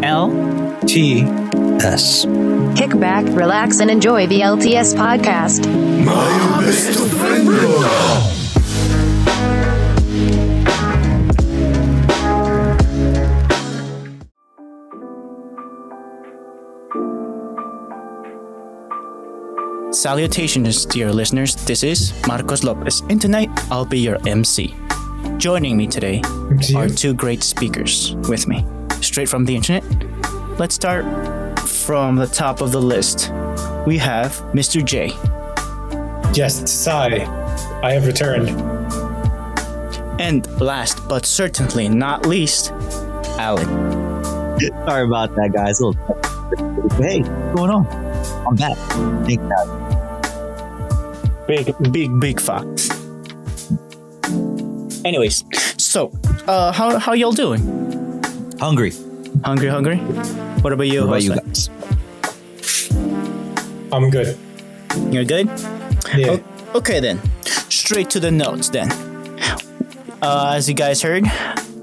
LTS. Kick back, relax, and enjoy the LTS podcast. My best friend. Salutations, dear listeners. This is Marcos Lopez, and tonight I'll be your MC. Joining me today are two great speakers with me, straight from the internet. Let's start from the top of the list. We have Mr. J. Yes, it's I have returned. And last but certainly not least, Alan. Sorry about that, guys. Hey, what's going on? I'm back. Thank God. Big fox. Anyways, so how y'all doing? Hungry. Hungry? What about you? What about you guys? I'm good. You're good? Yeah. Okay then. Straight to the notes then. As you guys heard,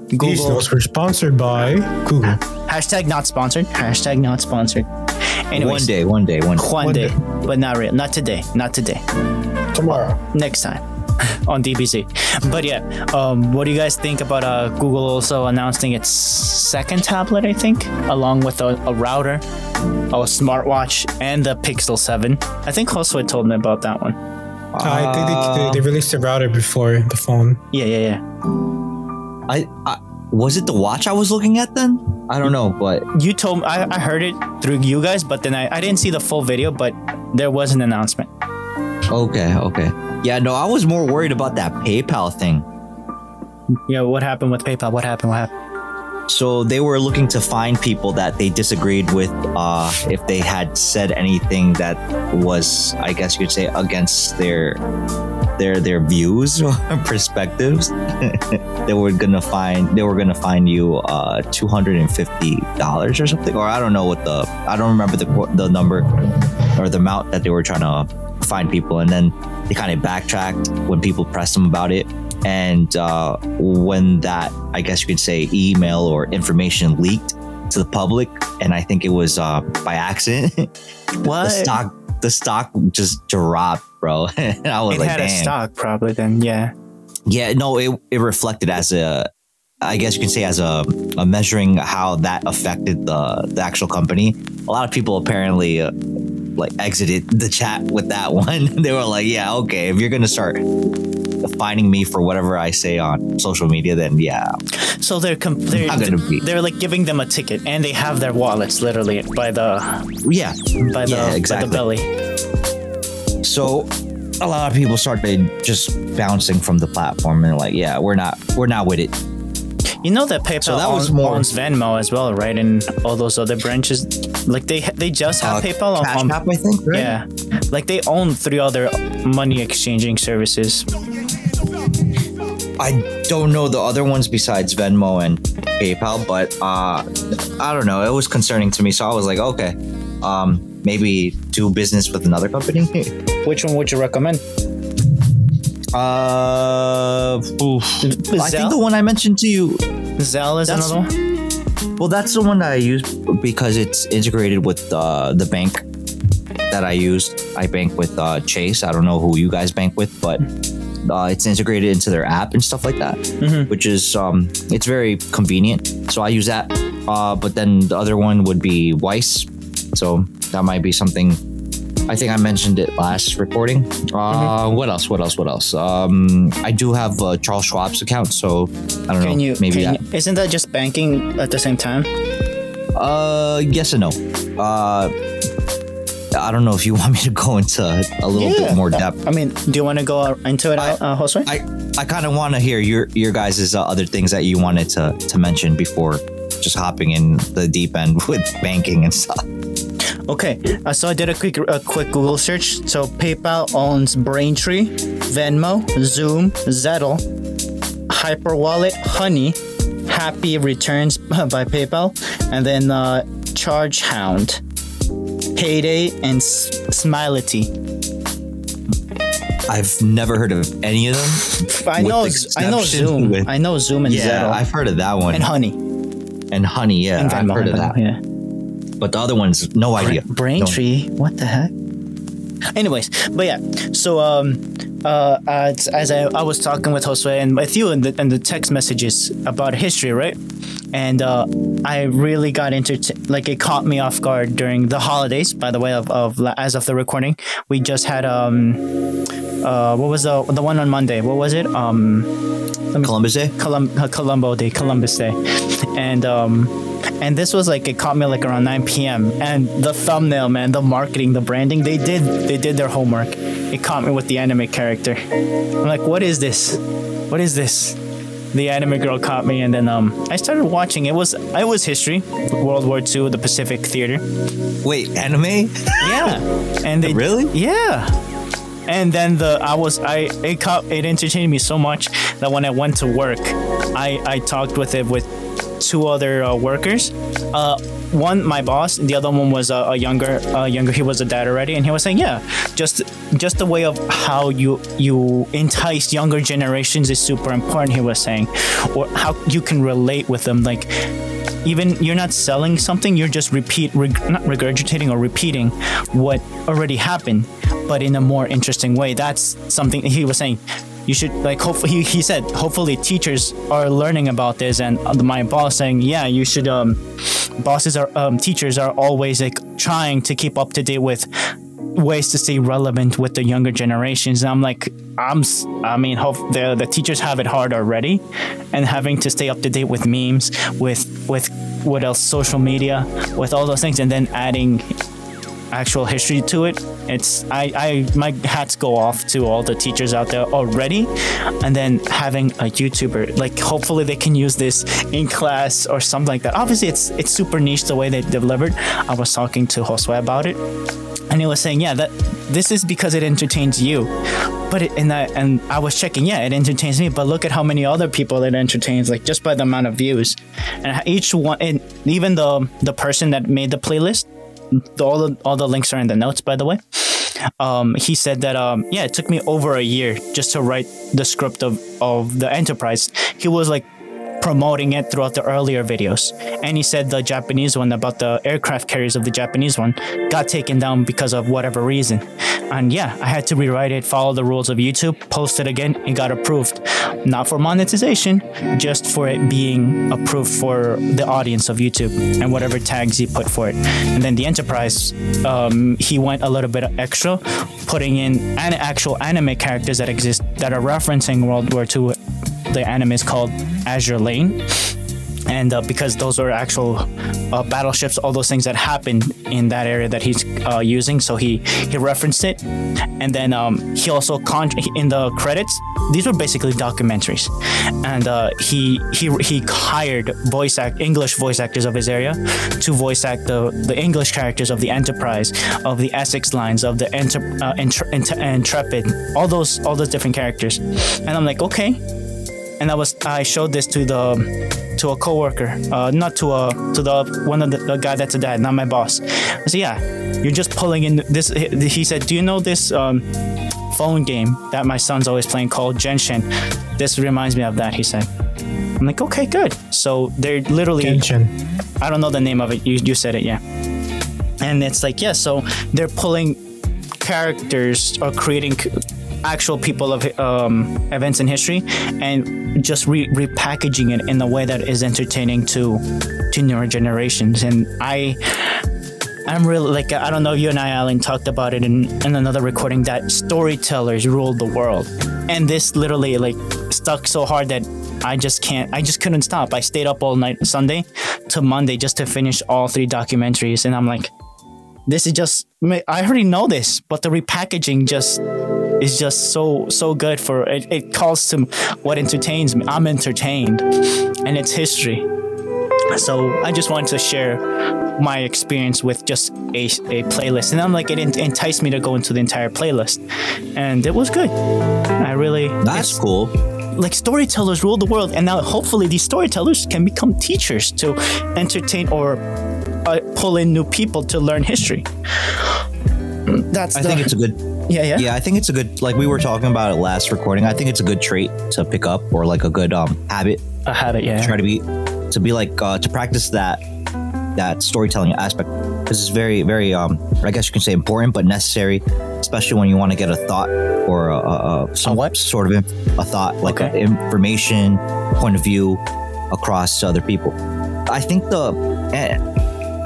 Google. These notes were sponsored by Google. Hashtag not sponsored. Hashtag not sponsored. Anyways, One day. But not real. Not today. Tomorrow. Next time on DBZ. But yeah, what do you guys think about Google also announcing its second tablet, I think, along with a router, a smartwatch, and the Pixel 7? I think Josue told me about that one. I think they released the router before the phone. Yeah. I was it the watch I was looking at then? I don't know, but you told me. I heard it through you guys, but then I didn't see the full video, but there was an announcement. Okay. Yeah, no, I was more worried about that PayPal thing. Yeah, what happened with PayPal? What happened? So they were looking to find people that they disagreed with if they had said anything that was, I guess you could say, against their views or perspectives. They were gonna find you $250 or something, or I don't know I don't remember the number or the amount that they were trying to find people, and then they kind of backtracked when people pressed them about it. And when that, I guess you could say, email or information leaked to the public, and I think it was by accident. What? The stock just dropped, bro. And I was had a stock probably then, yeah. Yeah, no, it reflected as I guess you can say as a measuring how that affected the actual company. A lot of people apparently exited the chat with that one. They were like, yeah, okay, if you're gonna start finding me for whatever I say on social media, then yeah. So they're like giving them a ticket, and they have their wallets literally by the belly. So a lot of people started just bouncing from the platform, and they're like, yeah, we're not with it. You know that PayPal owns Venmo as well, right? And all those other branches, like they just have PayPal Cash App, I think, right? Yeah, like they own 3 other money exchanging services. I don't know the other ones besides Venmo and PayPal, but I don't know. It was concerning to me, so I was like, okay, maybe do business with another company. Which one would you recommend? I think the one I mentioned to you. Zelle is another one? Well, that's the one that I use because it's integrated with the bank that I used. I bank with Chase. I don't know who you guys bank with, but it's integrated into their app and stuff like that, which is it's very convenient. So I use that. But then the other one would be Weiss. So that might be something. I think I mentioned it last recording. What else? I do have Charles Schwab's account, so I don't know. Isn't that just banking at the same time? Yes and no. I don't know if you want me to go into a little bit more depth. I mean, do you want to go into it, Josue? I kind of want to hear your guys' other things that you wanted to mention before just hopping in the deep end with banking and stuff. Okay, so I did a quick Google search. So PayPal owns Braintree, Venmo, Zoom, Zettle, Hyperwallet, Honey, Happy Returns by PayPal, and then ChargeHound, Payday, and Smilety. I've never heard of any of them. I know Zoom. I know Zoom and Zettle. Yeah, I've heard of that one. And Honey. And Honey, yeah, And I've heard of that. Yeah. But the other ones, no idea. Braintree, what the heck? Anyways, but yeah, so as I was talking with Josue and with you in the text messages about history, right? And I really got into like it caught me off guard during the holidays. By the way, of as of the recording, we just had what was the one on Monday? What was it? Columbus Day. Columbus Day, and this was like it caught me like around 9 p.m. and the thumbnail, man, the marketing, the branding, they did their homework. It caught me with the anime character. I'm like, what is this? What is this? The anime girl caught me, and then I started watching. It was history, World War II, the Pacific Theater. Wait, anime? Yeah, and they really? Yeah. And then it entertained me so much that when I went to work, I talked with 2 other workers. One, my boss, the other one was a younger. He was a dad already, and he was saying, yeah, just the way of how you entice younger generations is super important. He was saying, or how you can relate with them, like. Even you're not selling something, you're just not regurgitating or repeating what already happened, but in a more interesting way. That's something he was saying. You should like hopefully he said hopefully teachers are learning about this, and my boss saying yeah you should teachers are always like trying to keep up to date with ways to stay relevant with the younger generations. And I'm like, I mean, hope the teachers have it hard already, and having to stay up to date with memes, with what else, social media, with all those things, and then adding actual history to it. It's my hats go off to all the teachers out there already, and then having a YouTuber, like hopefully they can use this in class or something like that. Obviously it's super niche the way they delivered. I was talking to Josue about it, and he was saying, yeah, that this is because it entertains you. But and I was checking, yeah, it entertains me, but look at how many other people it entertains, like just by the amount of views. And each one, and even the person that made the playlist, all the links are in the notes, by the way. He said that yeah, it took me over a year just to write the script of the Enterprise. He was like promoting it throughout the earlier videos, and he said the Japanese one about the aircraft carriers of the Japanese one got taken down because of whatever reason. And yeah, I had to rewrite it, follow the rules of YouTube, post it again. It got approved, not for monetization, just for it being approved for the audience of YouTube and whatever tags he put for it. And then the Enterprise, he went a little bit extra, putting in actual anime characters that exist that are referencing World War II. The anime is called Azure Lane, and because those are actual battleships, all those things that happened in that area that he's using, so he referenced it. And then he also in the credits, these were basically documentaries, and he hired English voice actors of his area to voice act the English characters of the Enterprise, of the Essex lines, of the Intrepid, all those different characters. And I'm like, okay. And I showed this to a coworker, not to the one of the guy that's a dad, not my boss. I said, yeah, you're just pulling in this. He said, do you know this phone game that my son's always playing called Genshin? This reminds me of that, he said. I'm like, okay, good. So they're literally Genshin. I don't know the name of it. You said it, yeah. And it's like, yeah, so they're pulling characters or creating actual people of events in history and just repackaging it in a way that is entertaining to newer generations. And I'm really like, I don't know, you and I, Alan, talked about it in another recording, that storytellers ruled the world, and this literally like stuck so hard that I just couldn't stop. I stayed up all night Sunday to Monday just to finish all 3 documentaries, and I'm like, this is just, I already know this, but the repackaging is just so good for it. It calls to what entertains me. I'm entertained, and it's history. So I just wanted to share my experience with just a playlist, and I'm like, it enticed me to go into the entire playlist, and it was good. That's cool. Like, storytellers rule the world, and now hopefully these storytellers can become teachers to entertain or pull in new people to learn history. I think it's a good. Yeah, I think it's a good, like we were talking about it last recording, I think it's a good trait to pick up, or like a good habit. A habit, yeah. Try to be to be like to practice that storytelling aspect, because it's very, very I guess you can say important but necessary, especially when you want to get a thought or some sort of a thought, like information point of view across to other people. I think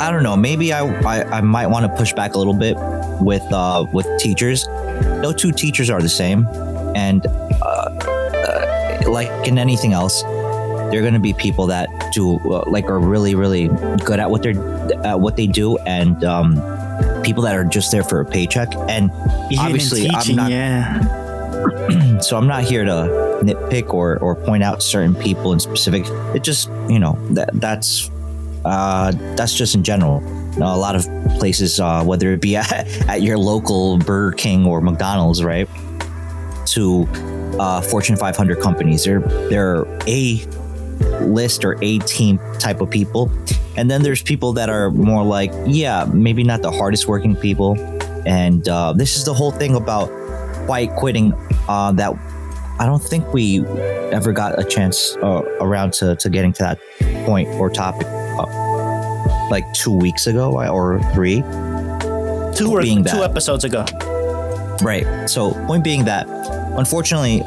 I don't know, maybe I might want to push back a little bit with teachers. No two teachers are the same, and like in anything else, there are going to be people that do are really, really good at what they do, and people that are just there for a paycheck. And even obviously, teaching, I'm not. So I'm not here to nitpick or point out certain people in specific. It just, that's just in general. A lot of places, whether it be at your local Burger King or McDonald's, right, to Fortune 500 companies, they're a list or a team type of people, and then there's people that are more like, maybe not the hardest working people. And this is the whole thing about quiet quitting, that I don't think we ever got a chance around to getting to that point or topic like 2 weeks ago or 3. Two episodes ago. Right. So point being that, unfortunately,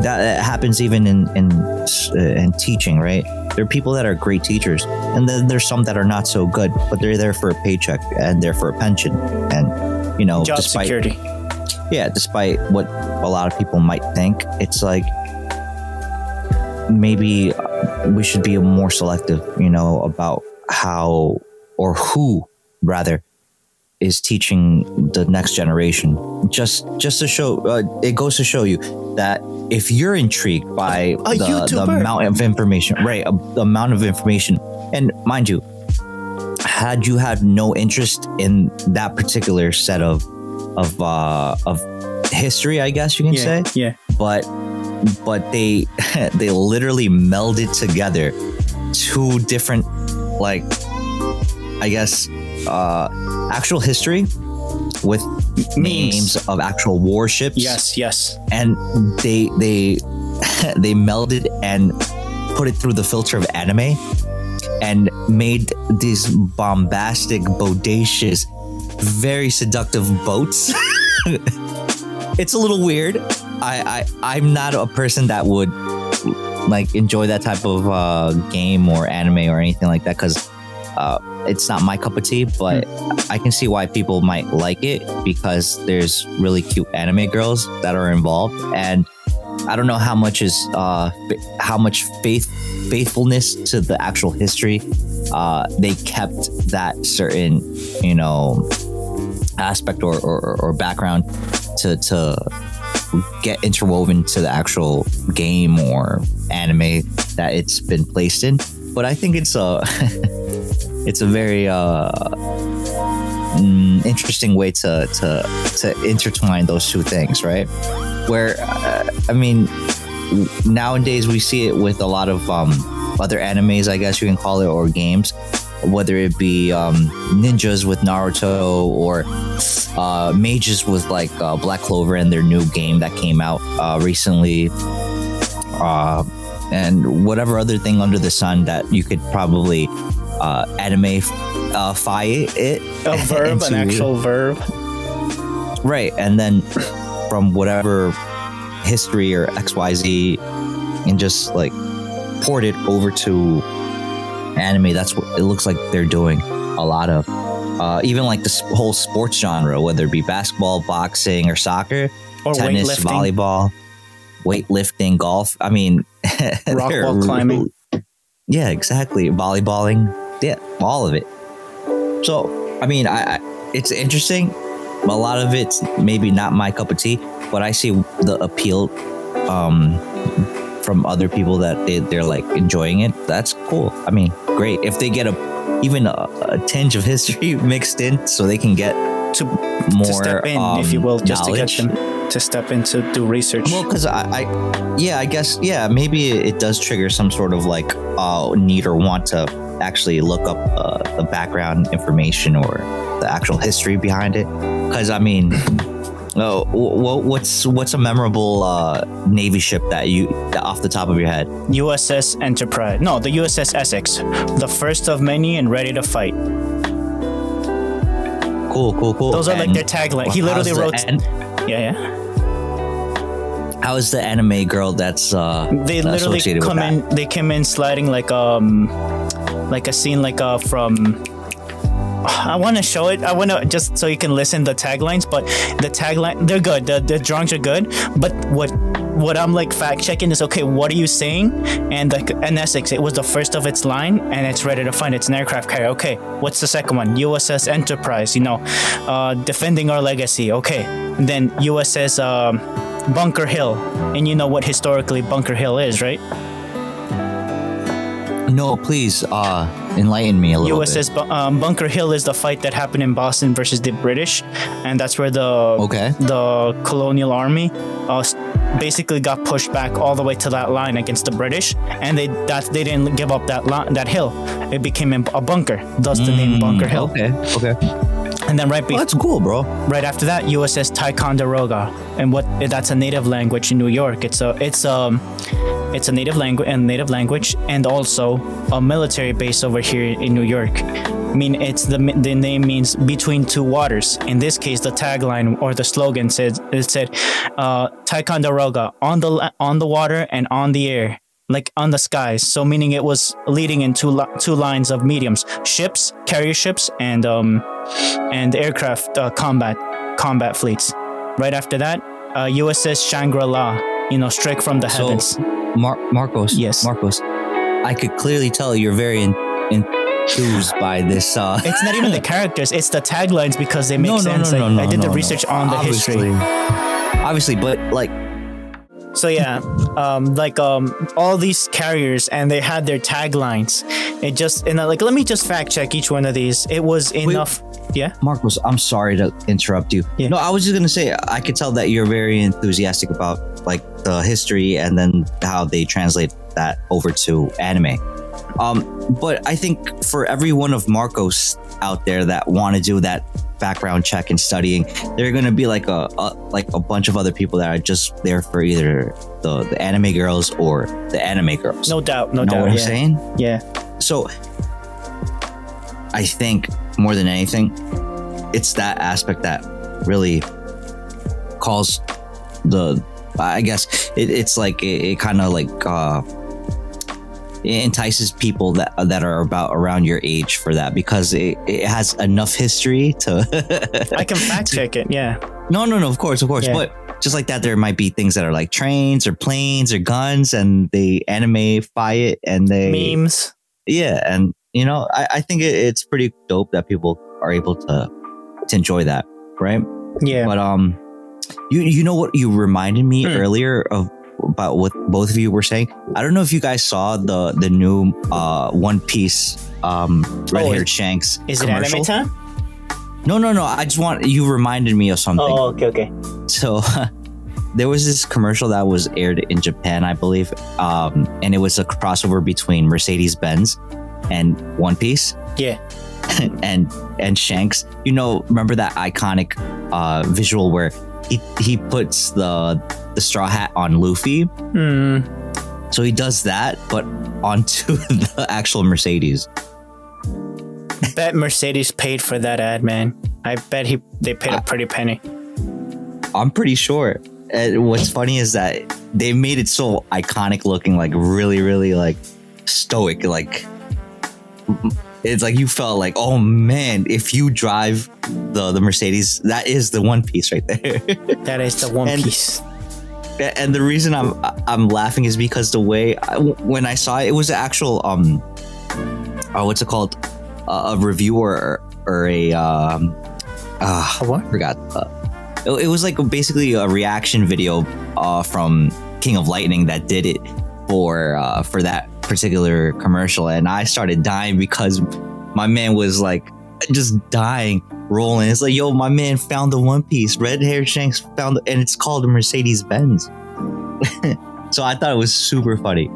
that happens even in teaching, right? There are people that are great teachers, and then there's some that are not so good, but they're there for a paycheck and there for a pension, and job security. Yeah, despite what a lot of people might think, it's like maybe we should be more selective, about how or who rather is teaching the next generation. Just to show, it goes to show you that if you're intrigued by the amount of information, right, the amount of information, and mind you, had you had no interest in that particular set of history, I guess you can say, but they they literally melded together two different, like, I guess, actual history with names of actual warships. Yes. And they they melded and put it through the filter of anime and made these bombastic, bodacious, very seductive boats. It's a little weird. I'm not a person that would like enjoy that type of game or anime or anything like that, because it's not my cup of tea, but I can see why people might like it, because there's really cute anime girls that are involved, and I don't know how much is how much faithfulness to the actual history they kept that certain aspect or background to get interwoven to the actual game or anime that it's been placed in. But I think it's a it's a very interesting way to intertwine those two things, right? Where I mean, nowadays we see it with a lot of other animes, I guess you can call it, or games, whether it be ninjas with Naruto or mages with like Black Clover and their new game that came out recently, and whatever other thing under the sun that you could probably anime-fy it. A verb, an actual verb. Right, and then from whatever history or XYZ and just like port it over to anime. That's what it looks like they're doing a lot of. Even like this whole sports genre, whether it be basketball, boxing, or soccer, or tennis, volleyball, weightlifting, golf. I mean, rock wall climbing. Yeah, exactly. Volleyballing. Yeah, all of it. So, I mean, it's interesting. A lot of it's maybe not my cup of tea, but I see the appeal from other people that they're like enjoying it. That's cool. I mean, great. If they get even a tinge of history mixed in, so they can get more to step in, if you will, just knowledge. To get them to step in to do research. Well, because I guess, maybe it does trigger some sort of like need or want to actually look up the background information or the actual history behind it. Because I mean, what's a memorable Navy ship that off the top of your head? USS Enterprise. No, the USS Essex, the first of many and ready to fight. Cool. Those are like their tagline. He literally wrote. Yeah. How is the anime girl that's they literally come in? They came in sliding like a scene from. I want to show it. I want to just so you can listen the taglines, but the tagline, they're good. The drawings are good, but what I'm like fact checking is, okay, what are you saying? And an Essex, it was the first of its line, and it's ready to fight. It's an aircraft carrier. Okay, what's the second one? USS Enterprise. Defending our legacy. Okay, and then USS Bunker Hill, and you know what historically Bunker Hill is, right? No, please enlighten me a little bit. USS Bunker Hill is the fight that happened in Boston versus the British, and that's where the colonial army basically got pushed back all the way to that line against the British, and they didn't give up that hill. It became a bunker, thus the name Bunker Hill. Okay. And then that's cool, bro. Right after that, USS Ticonderoga, and that's a native language in New York. It's a native language, and also a military base over here in New York. I mean, the name means between two waters. In this case, the tagline or the slogan said Ticonderoga, on the water and on the air, like on the skies. So meaning it was leading in two lines of mediums: ships, carrier ships, and aircraft combat fleets. Right after that, USS Shangri-La, strike from the heavens. Marcos. Yes. Marcos, I could clearly tell you're very enthused by this. It's not even the characters; it's the taglines because they make sense. I did the research on the history. Obviously, but like. So yeah, all these carriers, and they had their taglines. Let me just fact check each one of these. It was enough. Yeah, Marcos, I'm sorry to interrupt you. Yeah. No, I was just gonna say I could tell that you're very enthusiastic about like the history and then how they translate that over to anime. But I think for every one of Marcos out there that want to do that background check and studying, there are gonna be like a bunch of other people that are just there for either the anime girls or the anime girls. No doubt. Know what I'm saying? Yeah. So I think more than anything, it's that aspect that really calls I guess it's like it kind of like it entices people that are around your age for that, because it has enough history to I can fact check it. Yeah. No, of course. Yeah. But just like that, there might be things that are like trains or planes or guns, and they animify it, and they memes. Yeah, and I think it's pretty dope that people are able to enjoy that, right? Yeah. But you know what you reminded me earlier about what both of you were saying? I don't know if you guys saw the new One Piece red-haired Shanks Is commercial. it anime time? No. You reminded me of something. Oh, okay. So there was this commercial that was aired in Japan, I believe, and it was a crossover between Mercedes-Benz and One Piece. Yeah. and Shanks. Remember that iconic visual where he puts the straw hat on Luffy? So he does that, but onto the actual Mercedes. I bet Mercedes paid for that ad, man. I bet they paid a pretty penny. I'm pretty sure. And what's funny is that they made it so iconic looking, like really, really like stoic. Like it's like you felt like, oh man, if you drive the Mercedes, that is the One Piece right there. That is the One Piece. And the reason I'm laughing is because the way when I saw it, it was an actual what's it called, a review or a what? I forgot. It was like basically a reaction video from King of Lightning that did it for that particular commercial, and I started dying because my man was like just dying, rolling. It's like, yo, my man found the One Piece. Red-haired Shanks found and it's called a Mercedes-Benz. So I thought it was super funny.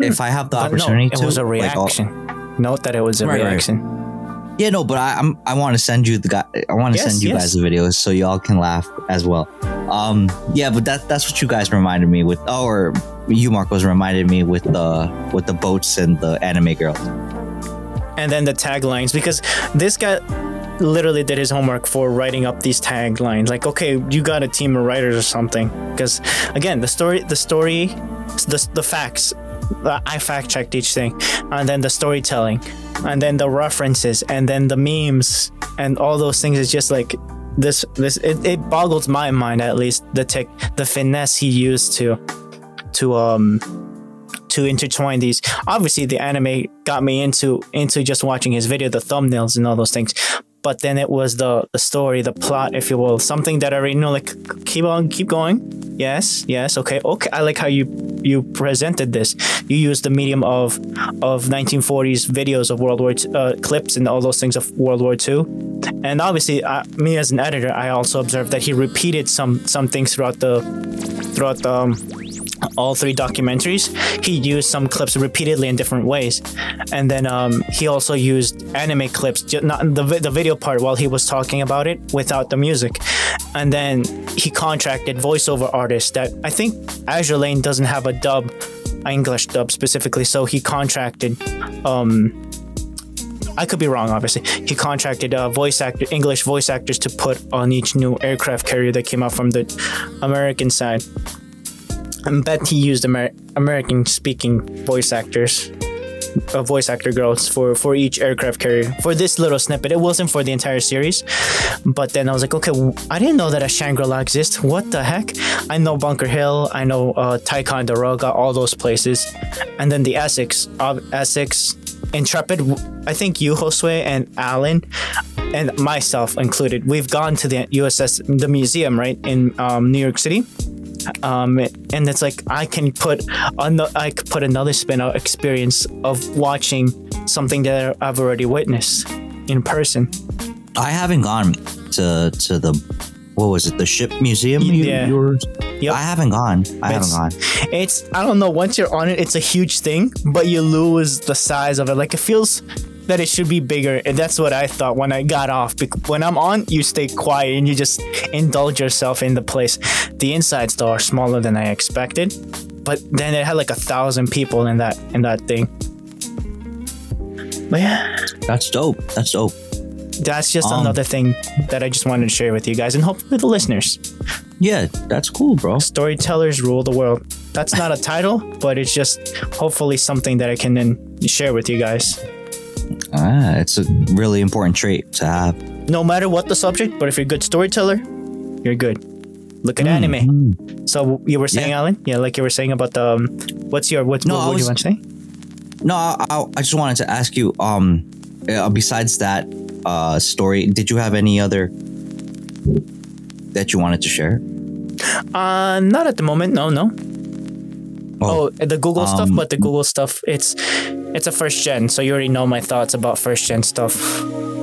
If I have the opportunity it was a reaction. Note that it was a reaction. Yeah, no, but I want to send you send you guys the videos so y'all can laugh as well. Yeah, but that's what you guys reminded me with, or you, Marcos, reminded me with the boats and the anime girls. And then the taglines, because this guy literally did his homework for writing up these taglines. Like, okay, you got a team of writers or something. Because again, the facts. I fact checked each thing, and then the storytelling, and then the references, and then the memes, and all those things is just like this. It boggles my mind, at least the finesse he used to intertwine these. Obviously, the anime got me into just watching his video, the thumbnails and all those things. But then it was the story, the plot, if you will, something that I already know. Like, keep going. Yes, okay. I like how you presented this. You used the medium of 1940s videos of World War II, clips and all those things of World War II. And obviously, me as an editor, I also observed that he repeated some things throughout all three documentaries. He used some clips repeatedly in different ways, and then he also used anime clips, not the video part, while he was talking about it without the music. And then he contracted voiceover artists that I think Azure Lane doesn't have a dub, English dub specifically, so he contracted I could be wrong, obviously. He contracted English voice actors to put on each new aircraft carrier that came out from the American side. I bet he used American-speaking voice actor girls for each aircraft carrier for this little snippet. It wasn't for the entire series, but then I was like, okay, I didn't know that a Shangri-La exists. What the heck? I know Bunker Hill, I know Ticonderoga, all those places, and then the Essex, Intrepid. I think you, Josue, and Alan, and myself included, we've gone to the USS, the museum, right, in New York City. And it's like I could put another spin out experience of watching something that I've already witnessed in person. I haven't gone to the, what was it, the ship museum? Yeah. Yep. I haven't gone. It's, I don't know, once you're on it, it's a huge thing, but you lose the size of it. Like, it feels that it should be bigger, and that's what I thought when I got off. When I'm on, you stay quiet and you just indulge yourself in the place. The insides though are smaller than I expected, but then it had like 1,000 people in that thing. But yeah, that's dope. That's just another thing that I just wanted to share with you guys, and hopefully the listeners. Yeah, that's cool, bro. Storytellers rule the world. That's not a title, but it's just hopefully something that I can then share with you guys. It's a really important trait to have. No matter what the subject, but if you're a good storyteller, you're good. Look at anime. So you were saying, Alan? Yeah, like you were saying about the what do you want to say? No, I just wanted to ask you, besides that story, did you have any other that you wanted to share? Not at the moment. No. Oh, the Google stuff, but the Google stuff, it's a first gen, so you already know my thoughts about first gen stuff.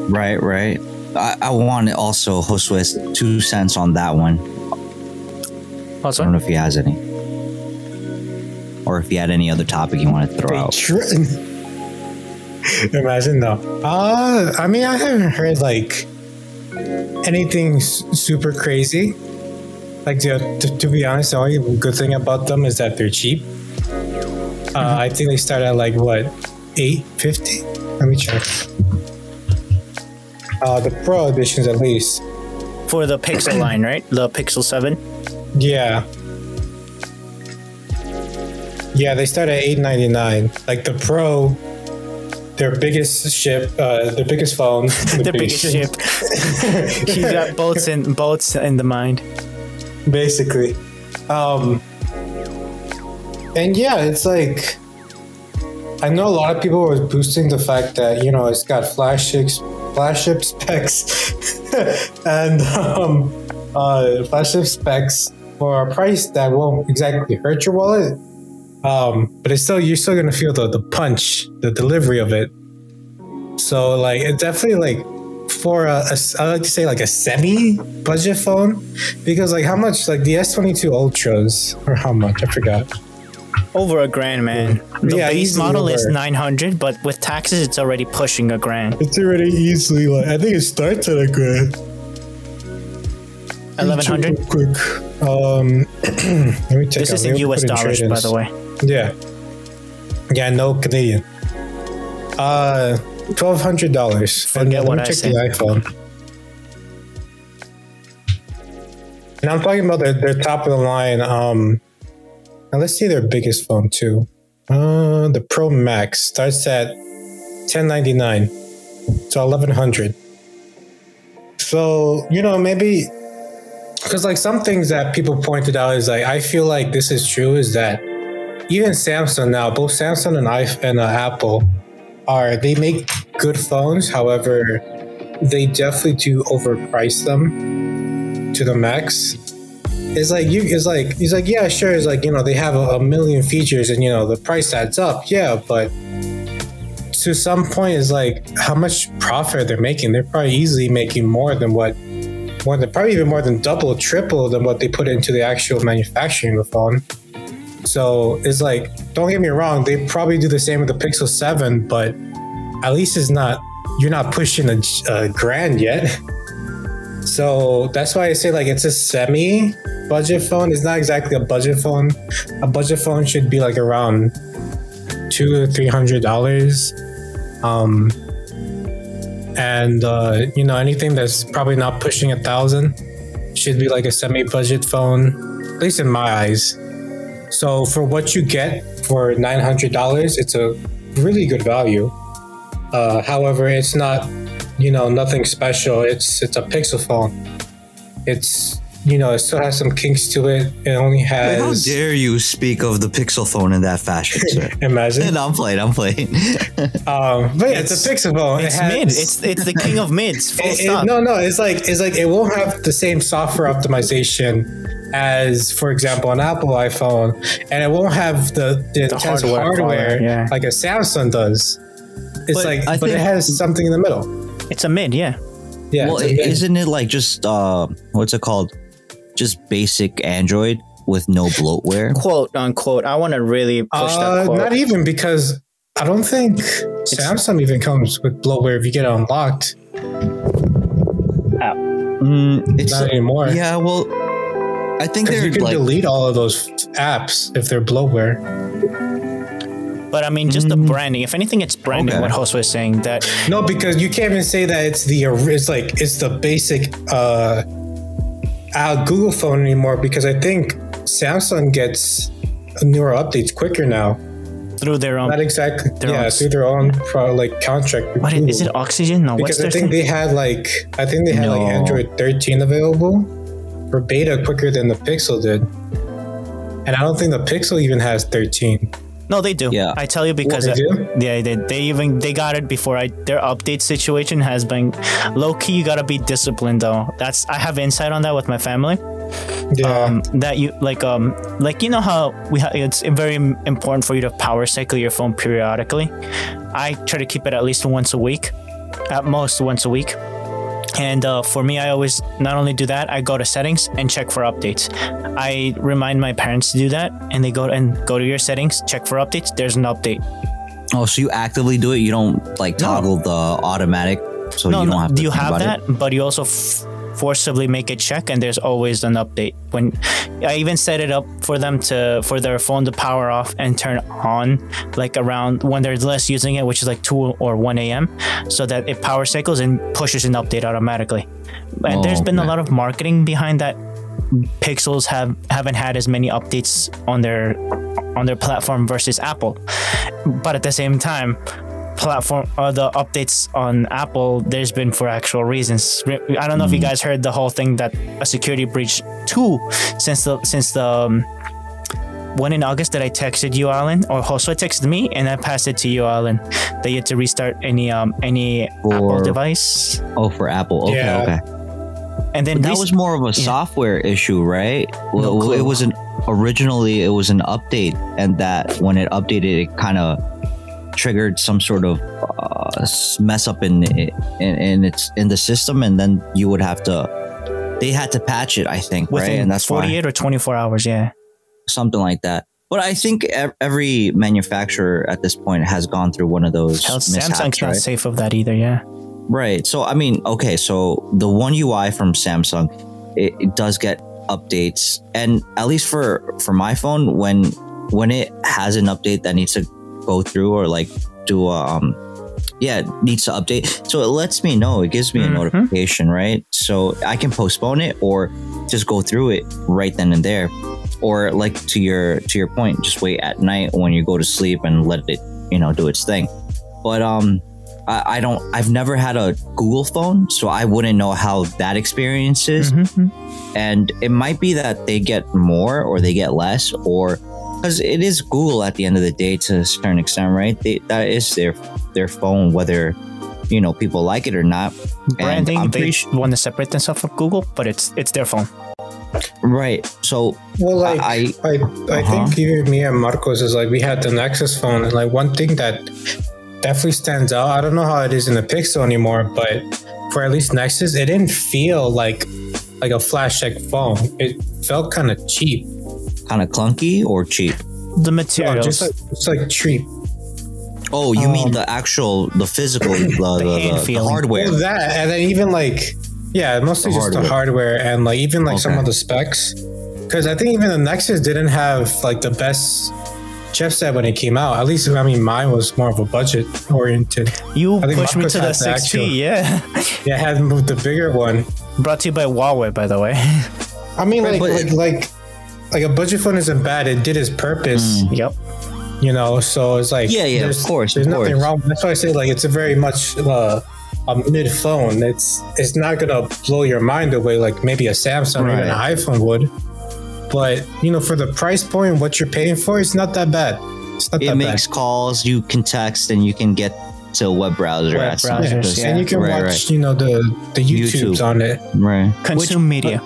Right. I want also Josue's 2 cents on that one. I don't know if he has any, or if he had any other topic you wanted to throw out. Imagine though. I mean, I haven't heard like anything super crazy. Like, to be honest, the only good thing about them is that they're cheap. I think they start at like what, $850? Let me check. The Pro editions at least. For the Pixel line, right? The Pixel 7. Yeah. Yeah, they start at $899. Like the Pro, their biggest phone, their biggest ship. You got boats in the mind. Basically. And yeah, it's like, I know a lot of people were boosting the fact that, you know, it's got flagship specs and flagship specs for a price that won't exactly hurt your wallet. But you're still gonna feel the punch, the delivery of it. So like, it's definitely like for I like to say like a semi-budget phone, because like how much, like the S22 Ultras, or how much, I forgot. Over a grand, man. The base easily model is over. 900, but with taxes, it's already pushing a grand. It's already easily like, I think it starts at a grand. 1100. Quick. Let me check. This is in US dollars, by the way. Yeah. Yeah, no Canadian. $1,200. Forget what I check said. the iPhone. And I'm talking about their top of the line. And let's see their biggest phone too. The Pro Max starts at $1,099 to $1,100. So maybe because like some things that people pointed out is like I feel like this is true is that even Samsung now, both Samsung and Apple they make good phones. However, they definitely do overprice them to the max. It's like yeah, sure. It's like they have a million features and the price adds up. Yeah, but to some point, it's like how much profit they're making. They're probably easily making probably even more than double, triple than what they put into the actual manufacturing of the phone. So it's like, don't get me wrong, they probably do the same with the Pixel 7, but at least you're not pushing a grand yet. So that's why I say like it's a semi-budget phone. It's not exactly a budget phone. A budget phone should be like around $200 to $300. Anything that's probably not pushing 1,000 should be like a semi-budget phone, at least in my eyes. So for what you get for $900, it's a really good value. However, it's not, nothing special. It's a Pixel phone. It's, it still has some kinks to it. It only has... How dare you speak of the Pixel phone in that fashion, sir? Imagine. No, I'm playing. But yeah, it's a Pixel phone. It's mid. It's the king of mids. Full stop. No. It's like it won't have the same software optimization as, for example, an Apple iPhone, and it won't have the intense hardware like a Samsung does. It's but it has something in the middle. It's a mid, yeah. Yeah. Well, isn't it like just what's it called? Just basic Android with no bloatware, quote unquote. I want to really push that quote. Not even, because I don't think Samsung even comes with bloatware if you get it unlocked. It's not anymore. Yeah, well, I think you can delete all of those apps if they're bloatware. But I mean, just the branding. If anything, it's branding. Okay. What Josue is saying that no, because you can't even say that it's the basic Google phone anymore, because I think Samsung gets newer updates quicker now through their own. Not exactly. Through their own contract. What is it? Oxygen? No, because I think they had like Android 13 available for beta quicker than the Pixel did, and I don't think the Pixel even has 13. No, they do. Yeah, I tell you because they do? Yeah, they got it before. Their update situation has been low key. You gotta be disciplined though. I have insight on that with my family. Yeah. That you like how it's very important for you to power cycle your phone periodically. I try to keep it at least once a week, at most once a week. And for me, I always not only do that, I go to settings and check for updates. I remind my parents to do that, and they go to your settings, check for updates. There's an update. Oh, so you actively do it? You don't like toggle the automatic, so you don't have to. You have that, it? But you also forcibly make it check, and there's always an update. When I even set it up for them for their phone to power off and turn on like around when they're less using it, which is like 2 or 1 a.m. so that it power cycles and pushes an update automatically. And there's been a lot of marketing behind that. Pixels haven't had as many updates on their platform versus Apple, but at the same time, the updates on Apple, there's been for actual reasons. I don't know if you guys heard the whole thing that a security breach since the one in August that I texted you, Alan, or Josue texted me, and I passed it to you, Alan, that you had to restart any Apple device. Oh, for Apple. Okay, yeah. Okay. And then that was more of a software issue, right? Well, it was originally it was an update, and that when it updated, it kind of triggered some sort of mess up in the system, and then you would have to. They had to patch it, I think, within right? And that's 48 or 24 hours, yeah, something like that. But I think every manufacturer at this point has gone through one of those. Hell, mishaps, Samsung's not right? safe of that either. Yeah. Right. So I mean, okay. So the One UI from Samsung, it does get updates, and at least for my phone, when it has an update that needs to go through or like do a it needs to update. So it lets me know. It gives me a notification, right? So I can postpone it or just go through it right then and there. Or like to your point, just wait at night when you go to sleep and let it, do its thing. But I've never had a Google phone, so I wouldn't know how that experience is. And it might be that they get more or they get less, or because it is Google at the end of the day to a certain extent, right? That is their phone, whether people like it or not. Branding, they want to separate themselves from Google, but it's their phone. Right. So well, like I think me and Marcos is like we had the Nexus phone, and like one thing that definitely stands out. I don't know how it is in the Pixel anymore, but for at least Nexus, it didn't feel like a flagship phone. It felt kind of cheap, kind of clunky or cheap. The materials, just like cheap. Oh, you mean the physical, the hardware? Well, that, and then even mostly just the hardware and like even like some of the specs. Because I think even the Nexus didn't have like the best chipset when it came out. At least, I mean, mine was more of a budget oriented. You pushed me to the 6P, yeah. Yeah, I had moved the bigger one. Brought to you by Huawei, by the way. I mean, like a budget phone isn't bad. It did its purpose. Yep. So it's like of course. There's nothing wrong. That's why I say like it's a very much a mid phone. It's not gonna blow your mind away like maybe a Samsung or even an iPhone would. But for the price point, what you're paying for, it's not that bad. It makes calls. You can text and you can get to a web browser. And you can watch the YouTubes on it. Right. Consume media.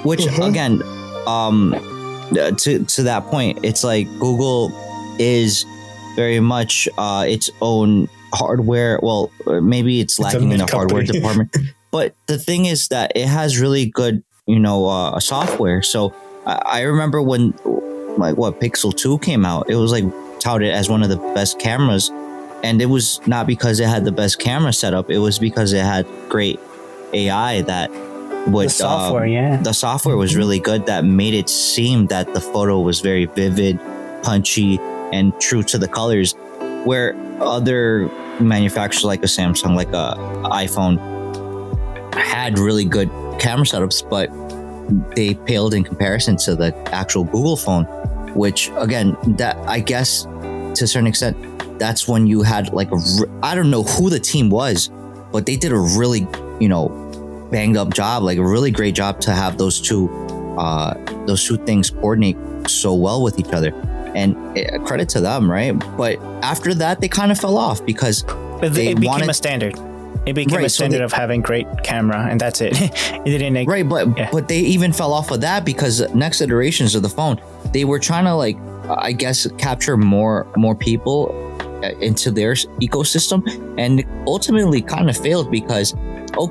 Which again, to that point, it's like Google is very much its own hardware. Well, maybe it's lacking in the hardware department. But the thing is that it has really good, software. So I remember when Pixel 2 came out, it was like touted as one of the best cameras. And it was not because it had the best camera setup. It was because it had great AI that would the software, the software was really good that made it seem that the photo was very vivid, punchy, and true to the colors, where other manufacturers like a Samsung, like a iPhone, had really good camera setups, but they paled in comparison to the actual Google phone, which again, that I guess to a certain extent, that's when you had like I don't know who the team was, but they did a really, banged up job, like a really great job to have those two things coordinate so well with each other. And credit to them, right? But after that, they kind of fell off because it became a standard. It became a standard of having great camera, and that's it. It didn't but they even fell off of that because next iterations of the phone, they were trying to like I guess capture more people into their ecosystem, and ultimately kind of failed because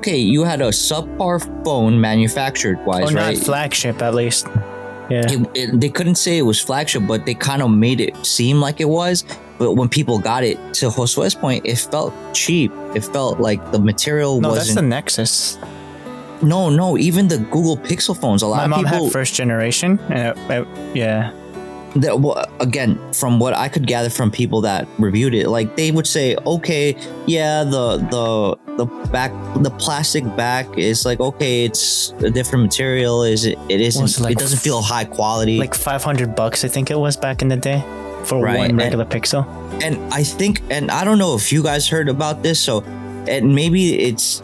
you had a subpar phone manufactured wise, or right? Not flagship, at least. Yeah, they couldn't say it was flagship, but they kind of made it seem like it was. But when people got it, to Josue's point, it felt cheap. It felt like the material wasn't. No, that's the Nexus. No, even the Google Pixel phones. My mom had first generation. Yeah. Again, from what I could gather from people that reviewed it, like they would say, the plastic back is like it's a different material. It doesn't feel high quality. Like $500, I think it was back in the day for one regular Pixel. And I think, and I don't know if you guys heard about this, and maybe it's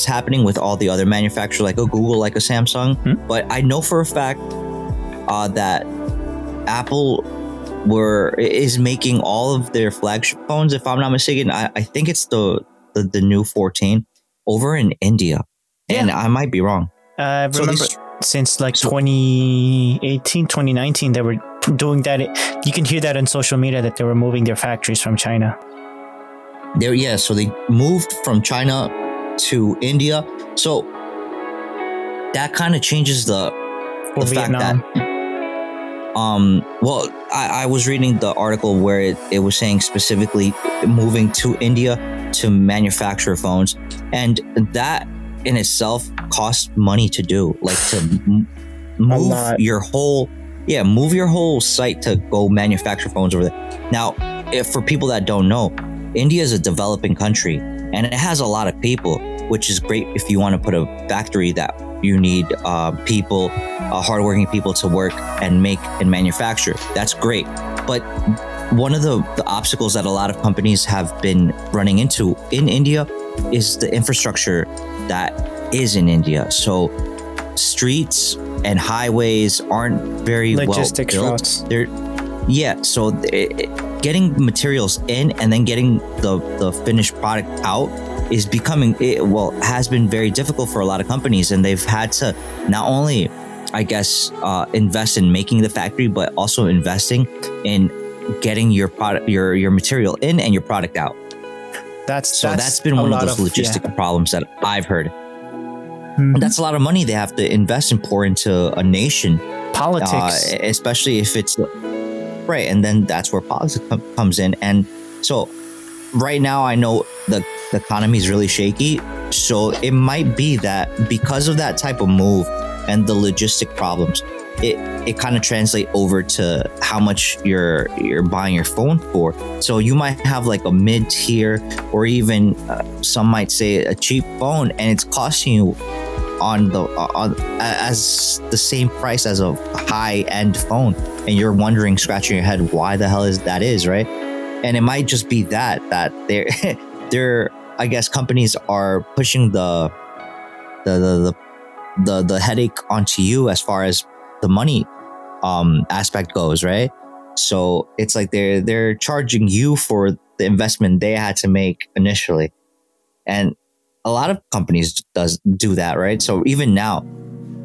happening with all the other manufacturers, like a Google, like a Samsung. But I know for a fact that Apple is making all of their flagship phones, if I'm not mistaken. I think it's the new 14 over in India, and I might be wrong. I remember since like 2018, 2019, they were doing that. You can hear that on social media that they were moving their factories from China. So they moved from China to India. So that kind of changes the fact that Well, I was reading the article where it was saying specifically moving to India to manufacture phones, and that in itself costs money to do, like to move your whole site to go manufacture phones over there. Now, if for people that don't know, India is a developing country and it has a lot of people, which is great if you want to put a factory that you need people, hardworking people to work and make and manufacture. That's great. But one of the obstacles that a lot of companies have been running into in India is the infrastructure that is in India. So streets and highways aren't very logistics well built. So getting materials in and then getting the finished product out is has been very difficult for a lot of companies, and they've had to not only, I guess, invest in making the factory, but also investing in getting your product, your material in and your product out. That's been one of those logistic problems that I've heard. Mm-hmm. That's a lot of money they have to invest and pour into a nation. Politics, especially if it's right, and then that's where politics comes in. And so right now I know the economy is really shaky, so it might be that because of that type of move and the logistic problems, it kind of translate over to how much you're buying your phone for. So you might have like a mid-tier, or even some might say a cheap phone, and it's costing you as the same price as a high-end phone, and you're wondering, scratching your head, why the hell is right? And it might just be that they're I guess companies are pushing the headache onto you as far as the money aspect goes, right? So it's like they're charging you for the investment they had to make initially, and a lot of companies do that, right? So even now,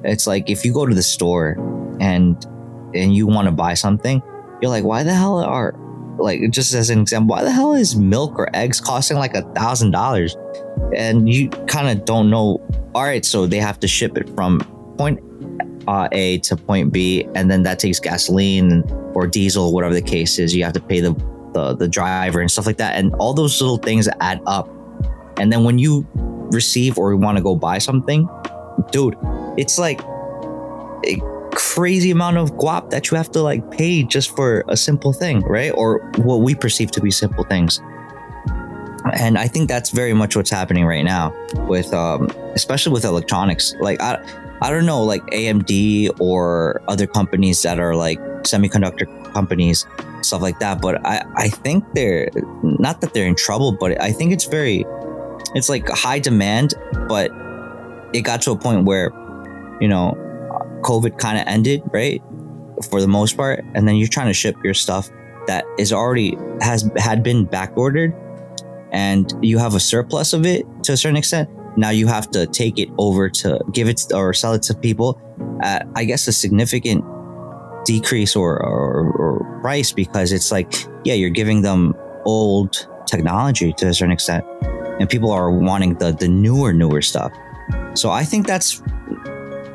it's like if you go to the store and you want to buy something, you're like, why the hell just as an example, why the hell is milk or eggs costing like $1,000? And you kind of don't know. All right, so they have to ship it from point A to point B, and then that takes gasoline or diesel, whatever the case is. You have to pay the driver and stuff like that, and all those little things add up. And then when you receive or want to go buy something, dude, it's like a crazy amount of guap that you have to like pay just for a simple thing, right? Or what we perceive to be simple things. And I think that's very much what's happening right now with, especially with electronics. Like, I don't know, like AMD or other companies that are like semiconductor companies, stuff like that. But I think they're not that they're in trouble, but I think it's like high demand, but it got to a point where, COVID kind of ended, right? For the most part. And then you're trying to ship your stuff that is already had been back ordered, and you have a surplus of it to a certain extent. Now you have to take it over to give it or sell it to people at, I guess, a significant decrease or price, because it's like, yeah, you're giving them old technology to a certain extent, and people are wanting the newer stuff. So I think that's,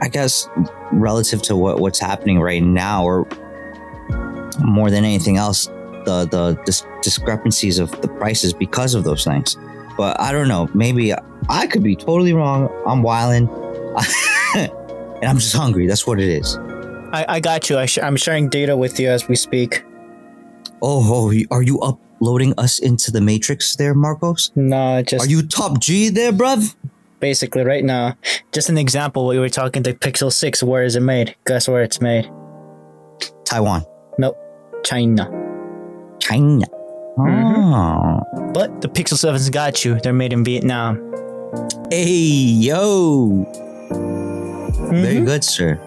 I guess, relative to what's happening right now, or more than anything else, the discrepancies of the prices because of those things. But I don't know, maybe I could be totally wrong. I'm wilding and I'm just hungry. That's what it is. I got you. I'm sharing data with you as we speak. Oh, are you uploading us into the Matrix there, Marcos? No, just... Are you top G there, bruv? Basically, right now. Just an example, we were talking the Pixel 6, where is it made? Guess where it's made? Taiwan. Nope. China. China. Oh. But the Pixel 7's got you. They're made in Vietnam. Hey, yo. Very good, sir.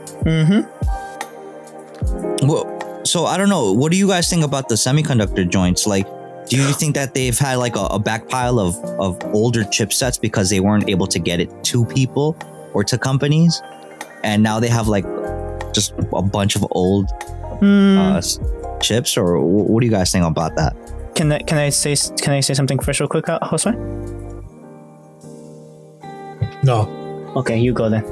Well, so I don't know. What do you guys think about the semiconductor joints? Like, do you think that they've had like a back pile of older chipsets because they weren't able to get it to people or to companies, and now they have like just a bunch of old chips? Or what do you guys think about that? Can I say something first real quick, Josue? No. Okay, you go then.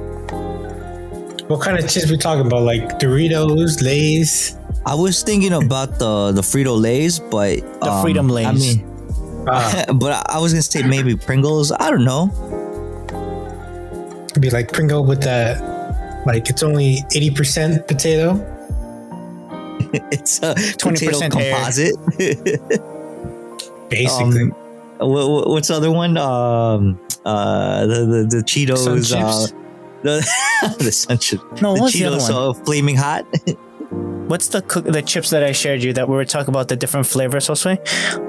What kind of chips we talking about? Like Doritos, Lay's? I was thinking about the Frito Lays, but The Freedom Lays. I mean, but I was gonna say maybe Pringles. I don't know. It'd be like Pringle with that, like it's only 80% potato. It's a 20% potato composite. Basically. What's the other one? The Cheetos. Sun chips? The Sun chips. No, the what's the other Cheetos flaming hot. What's the chips that I shared you that we were talking about the different flavors, Josue?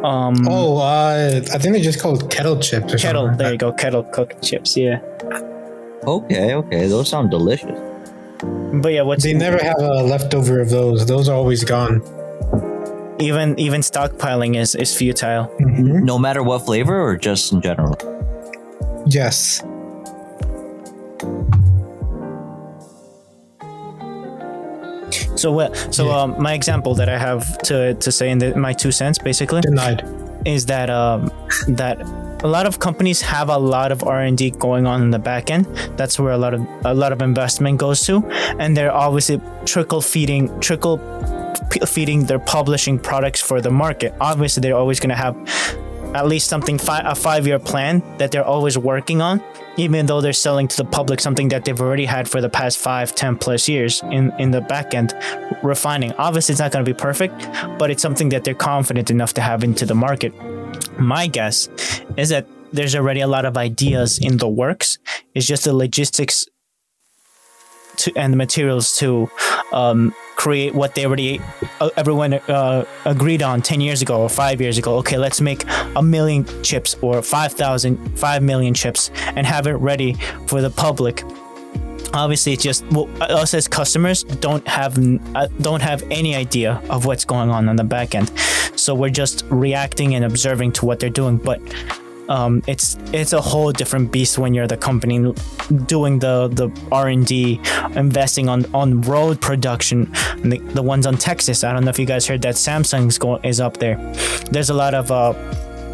I think they're just called kettle chips or Kettle. something. There you go. Kettle cooked chips. Yeah. Okay. Those sound delicious. But yeah, They never have a leftover of those. Those are always gone. even stockpiling is futile. No matter what flavor or just in general? Yes. So my example that I have to say in my 2 cents basically Denied. is that that a lot of companies have a lot of R&D going on in the back end. That's where a lot of investment goes to, and they're obviously trickle feeding their publishing products for the market. Obviously, they're always going to have at least a 5-year plan that they're always working on, even though they're selling to the public something that they've already had for the past 5-10 plus years in the back end refining. Obviously, it's not going to be perfect, but it's something that they're confident enough to have into the market. My guess is that there's already a lot of ideas in the works. It's just the logistics and the materials to create what they already everyone agreed on 10 years ago or 5 years ago. Okay, let's make 1 million chips or 5 million chips and have it ready for the public. Obviously, it's just us as customers don't have any idea of what's going on the back end, so we're just reacting and observing to what they're doing. But it's a whole different beast when you're the company doing the R&D, investing on road production, the ones on Texas. I don't know if you guys heard that Samsung is up there. There's a lot of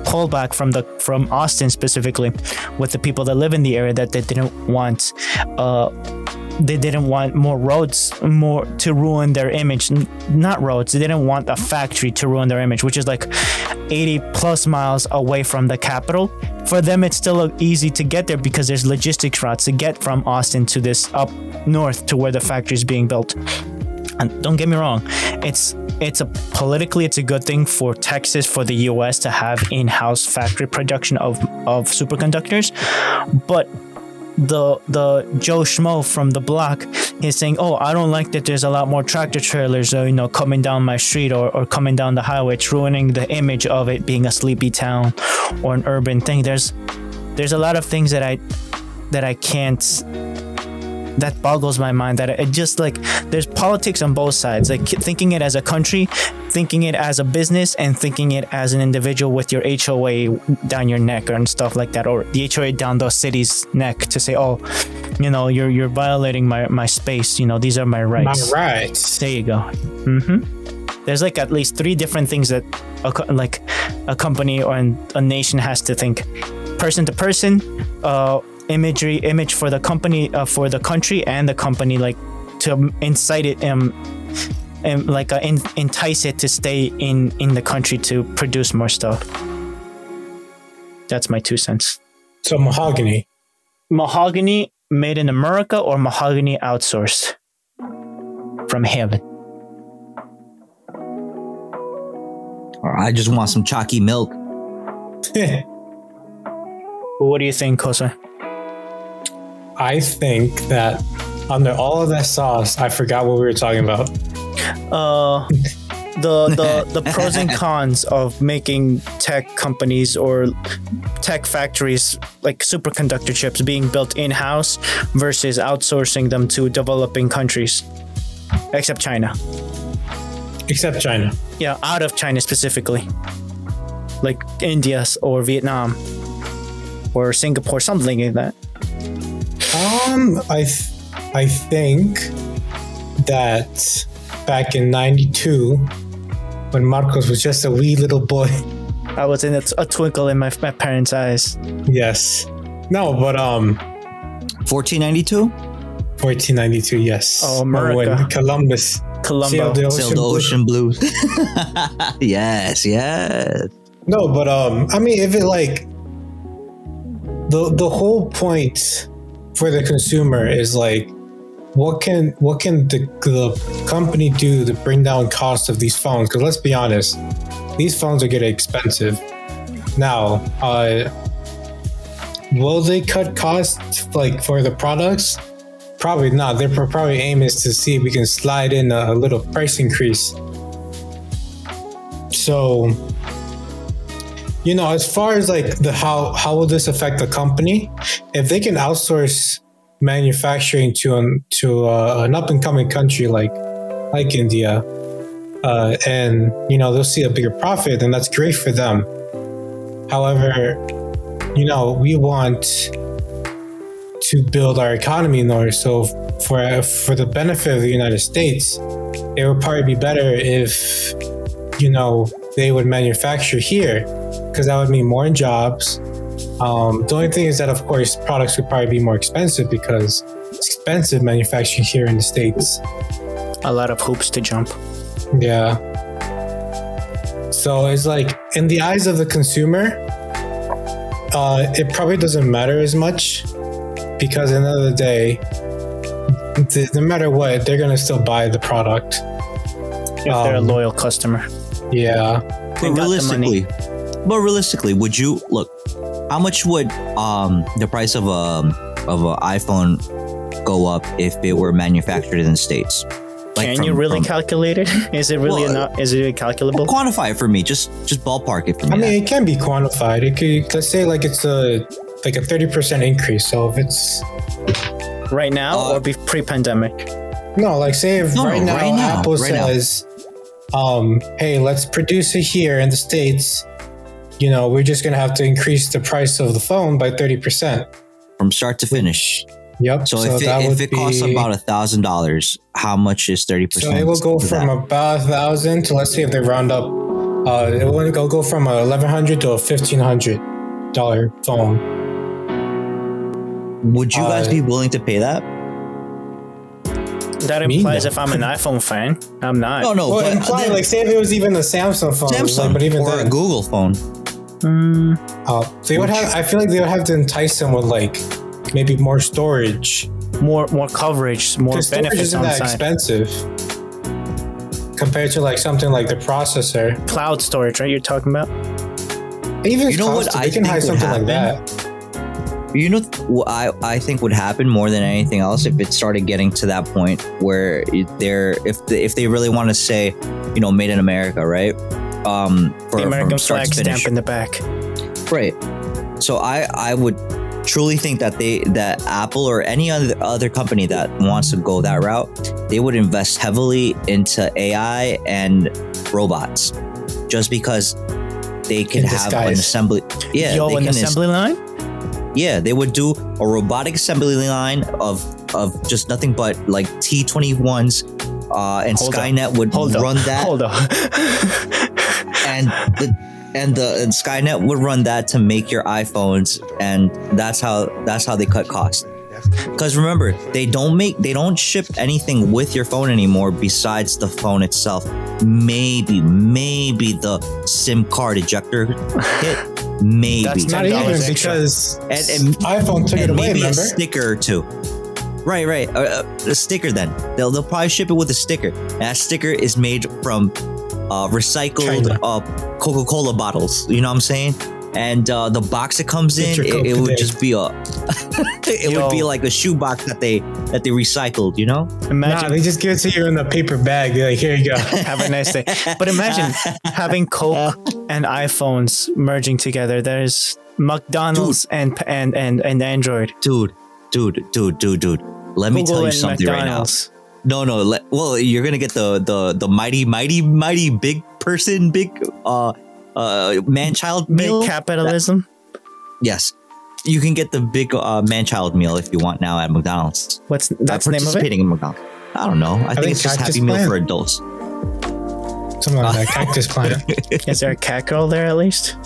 pullback from Austin specifically with the people that live in the area that they didn't want more roads to ruin their image. Not roads, they didn't want a factory to ruin their image, which is like 80 plus miles away from the capital. For them, it's still easy to get there because there's logistics routes to get from Austin to this up north to where the factory is being built. And don't get me wrong, it's politically it's a good thing for Texas, for the US to have in-house factory production of superconductors, but the Joe Schmo from the block is saying, oh, I don't like that there's a lot more tractor trailers coming down my street or coming down the highway. It's ruining the image of it being a sleepy town or an urban thing. There's a lot of things that I can't, that boggles my mind, that it just like there's politics on both sides, like thinking it as a country, thinking it as a business, and thinking it as an individual with your HOA down your neck and stuff like that, or the HOA down the city's neck to say, oh, you're violating my space, these are my rights. My rights. There you go. There's like at least 3 different things that a company or a nation has to think: person to person, image for the company, for the country, and the company, like to incite it and entice it to stay in the country to produce more stuff. That's my 2 cents. So mahogany made in America or mahogany outsourced from heaven? Or I just want some chalky milk. What do you think, Kosa? I think that under all of that sauce, I forgot what we were talking about. The pros and cons of making tech companies or tech factories like superconductor chips being built in-house versus outsourcing them to developing countries, except China. Yeah, out of China specifically, like India or Vietnam or Singapore, something like that. I think that back in '92, when Marcos was just a wee little boy, I was in a twinkle in my parents' eyes. Yes. No, but 1492? 1492, yes. Oh, America. When Columbus Columbo. Sail the ocean blue. Yes. No, but I mean, if it like the whole point for the consumer is like, what can the company do to bring down cost of these phones? Because let's be honest, these phones are getting expensive now. Will they cut costs like for the products? Probably not. Their probably aim is to see if we can slide in a little price increase. So, you know, as far as like the how will this affect the company? If they can outsource manufacturing to an up and coming country like India, and you know they'll see a bigger profit, then that's great for them. However, you know, we want to build our economy in order. So for the benefit of the United States, it would probably be better if, you know, they would manufacture here, because that would mean more jobs. The only thing is that, of course, products would probably be more expensive because it's expensive manufacturing here in the States. A lot of hoops to jump. Yeah. So it's like, in the eyes of the consumer, it probably doesn't matter as much, because at the end of the day, no matter what, they're going to still buy the product. If they're a loyal customer. Yeah. But realistically, would you look? How much would the price of an iPhone go up if it were manufactured in the States? Like Can you really calculate it? Is it really enough? Is it calculable? Quantify it for me. Just ballpark it for me. I mean, it can be quantified. It could, let's say, like it's a 30% increase. So if it's right now or be pre-pandemic? No, like say if right now Apple says, hey, let's produce it here in the States. You know, we're just gonna have to increase the price of the phone by 30% from start to finish. Yep. So if it costs about $1,000, how much is 30%? So it will go from about 1,000 to, let's say if they round up, it will go from a $1,100 to a $1,500 phone. Would you guys be willing to pay that? That implies if I'm an iPhone fan, I'm not. No. Well, it implies, like, say if it was even a Samsung phone, Samsung, but even or then, a Google phone. They would have. I feel like they would have to entice them with like maybe more storage, more coverage, more storage benefits isn't on the that side. expensive compared to like something like the processor. Cloud storage, right? You're talking about? Even You know what they can hide something like that. You know what I think would happen more than anything else if it started getting to that point where if they really want to say, you know, made in America, right? For the American start flag to finish. stamp in the back. Right. So I would truly think that Apple or any other company that wants to go that route, they would invest heavily into AI and robots, just because they can have an assembly. Yeah, an assembly line. Yeah, they would do a robotic assembly line of just nothing but like T21s, and Skynet would run that. Hold on. and Skynet would run that to make your iPhones, and that's how they cut costs. Because remember, they don't ship anything with your phone anymore besides the phone itself. Maybe the SIM card ejector kit. Maybe that's not even because and iPhone took it away. Maybe remember? A sticker or two. Right. A sticker. Then they'll probably ship it with a sticker. And that sticker is made from recycled Coca-Cola bottles. You know what I'm saying? And the box it comes in, it would just be would be like a shoe box that they recycled. You know? Imagine they just give it to you in a paper bag. They're like, here you go. Have a nice day. But imagine having Coke and iPhones merging together. There's McDonald's and Android. Dude. Let me tell you something right now. No. Well, you're gonna get the mighty big person, man-child meal. Big capitalism. Yes, you can get the big man-child meal if you want now at McDonald's. That's the name of it? Participating in McDonald's. I don't know. I think it's just Happy Meal for adults. Something like that. Cactus plant. Is there a cat girl there at least?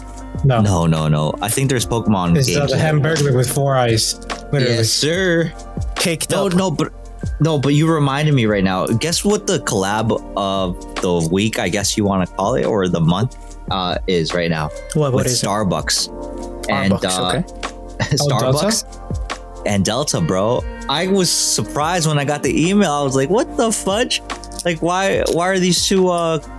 No. I think there's Pokemon it's games. The hamburger with 4 eyes. Literally. Yes, sir. Caked up. No, but No, but you reminded me right now. Guess what the collab of the week, I guess you want to call it, or the month is right now? What with is Starbucks. it? Starbucks, okay. Starbucks and Delta, bro. I was surprised when I got the email. I was like, what the fudge? Like, why are these two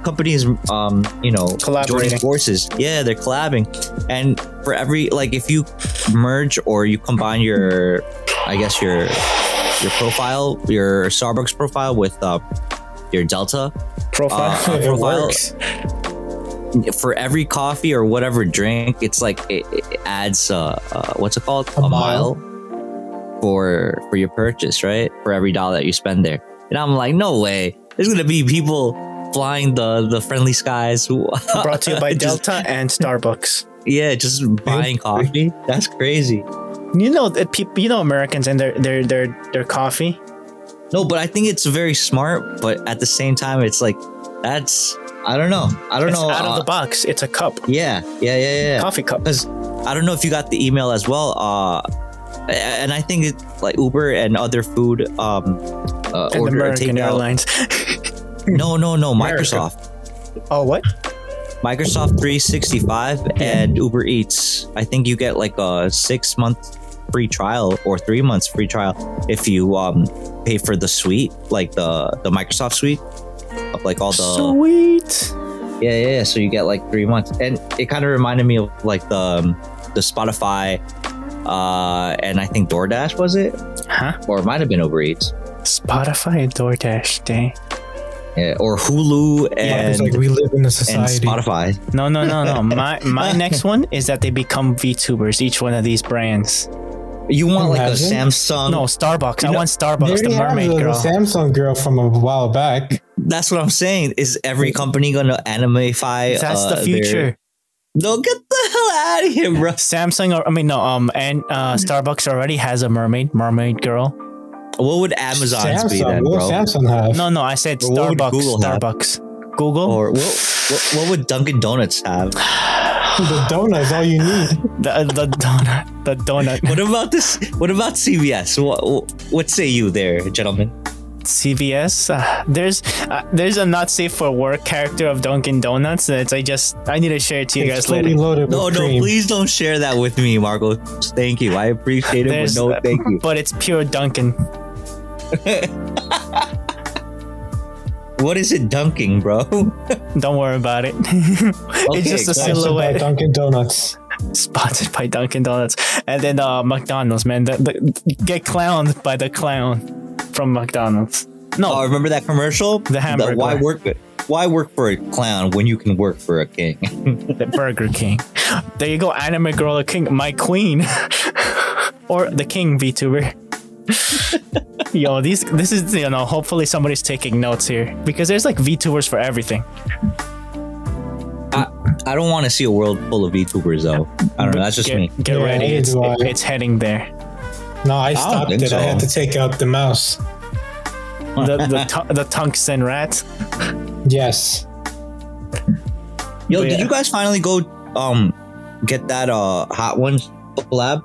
companies, joining forces? Yeah, they're collabing. And for every, like, if you merge or you combine your profile, your Starbucks profile with your Delta profile, for every coffee or whatever drink, it's like it adds what's it called, a mile for your purchase, right? For every dollar that you spend there. And I'm like, no way, there's gonna be people flying the friendly skies. Brought to you by Delta and Starbucks. Yeah, just buying coffee. That's crazy. You know that people, Americans and their coffee. No, but I think it's very smart. But at the same time, it's like, that's, I don't know. It's out of the box. It's a cup. Yeah. Coffee cup. Because I don't know if you got the email as well. And I think it's like Uber and other food and order American Airlines. No, Microsoft. Oh, what? Microsoft 365 and Uber Eats. I think you get like a 6-month free trial or 3 months free trial if you pay for the suite, like the Microsoft suite of like all the sweet. Yeah. So you get like 3 months, and it kind of reminded me of like the Spotify, and I think DoorDash, was it? Huh? Or it might have been Uber Eats. Spotify and DoorDash, dang. Yeah, or Hulu and it's like we live in a society. And Spotify. No. My next one is that they become VTubers, each one of these brands. You want like a Samsung? No, Starbucks. I want Starbucks, the mermaid girl. The Samsung girl from a while back. That's what I'm saying. Is every company gonna animify? That's the future. No, get the hell out of here, bro. Samsung, and Starbucks already has a mermaid girl. What would Amazon's be then, bro? What would Samsung have? No, I said Starbucks. Starbucks. Google? Or what would Dunkin' Donuts have? The donut is all you need. The donut. What about this? What about CVS? What say you there, gentlemen? CVS. There's a not safe for work character of Dunkin' Donuts. I need to share it to you guys later. No, please don't share that with me, Marco. Thank you. I appreciate it, but no, thank you. But it's pure Dunkin'. What is it dunking, bro? Don't worry about it. It's just a silhouette. Dunkin' Donuts. Sponsored by Dunkin' Donuts. And then McDonald's, man. Get clowned by the clown from McDonald's. No. Oh, remember that commercial? The hamburger. Why work for a clown when you can work for a king? The Burger King. There you go, anime girl, the king, my queen. Or the king VTuber. Yo, this is, hopefully somebody's taking notes here, because there's like VTubers for everything. I don't want to see a world full of VTubers though. I don't know. That's just me. Get ready. It's heading there. No, I stopped it. So. I had to take out the mouse. The tungsten rat. Yes. Yo, did you guys finally go get that Hot Ones collab?